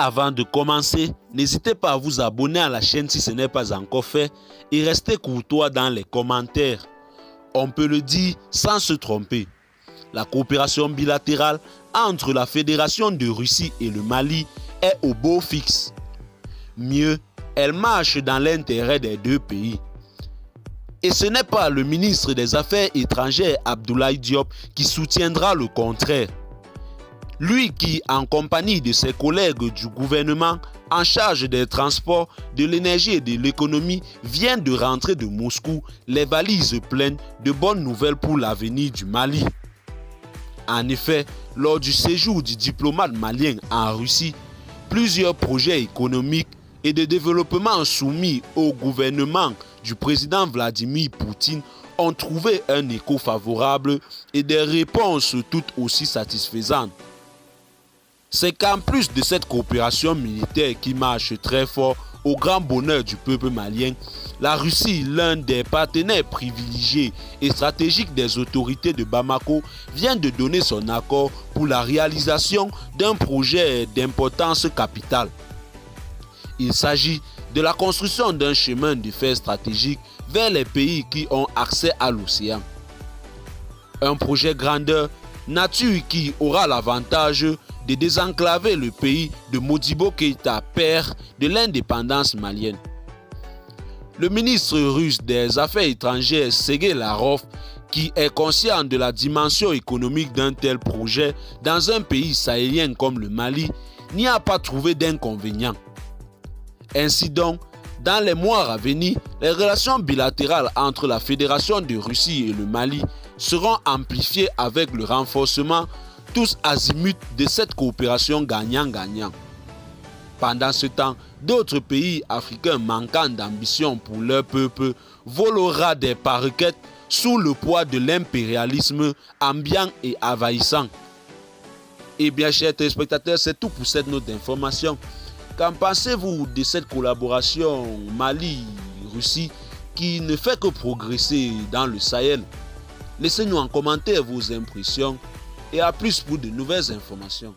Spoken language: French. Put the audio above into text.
avant de commencer, n'hésitez pas à vous abonner à la chaîne si ce n'est pas encore fait et restez courtois dans les commentaires. On peut le dire sans se tromper. La coopération bilatérale entre la Fédération de Russie et le Mali est au beau fixe. Mieux, elle marche dans l'intérêt des deux pays. Et ce n'est pas le ministre des Affaires étrangères Abdoulaye Diop qui soutiendra le contraire. Lui qui, en compagnie de ses collègues du gouvernement en charge des transports, de l'énergie et de l'économie, vient de rentrer de Moscou les valises pleines de bonnes nouvelles pour l'avenir du Mali. En effet, lors du séjour du diplomate malien en Russie, plusieurs projets économiques et de développement soumis au gouvernement du président Vladimir Poutine ont trouvé un écho favorable et des réponses tout aussi satisfaisantes. C'est qu'en plus de cette coopération militaire qui marche très fort au grand bonheur du peuple malien, la Russie, l'un des partenaires privilégiés et stratégiques des autorités de Bamako, vient de donner son accord pour la réalisation d'un projet d'importance capitale. Il s'agit de la construction d'un chemin de fer stratégique vers les pays qui ont accès à l'océan. Un projet grandeur nature qui aura l'avantage de désenclaver le pays de Modibo Keïta, père de l'indépendance malienne. Le ministre russe des Affaires étrangères Sergei Lavrov, qui est conscient de la dimension économique d'un tel projet dans un pays sahélien comme le Mali, n'y a pas trouvé d'inconvénient. Ainsi donc, dans les mois à venir, les relations bilatérales entre la Fédération de Russie et le Mali seront amplifiées avec le renforcement tous azimuts de cette coopération gagnant-gagnant. Pendant ce temps, d'autres pays africains manquant d'ambition pour leur peuple volera des parquettes sous le poids de l'impérialisme ambiant et envahissant. Et bien, chers téléspectateurs, c'est tout pour cette note d'information. Qu'en pensez-vous de cette collaboration Mali-Russie qui ne fait que progresser dans le Sahel? Laissez-nous en commentaire vos impressions et à plus pour de nouvelles informations.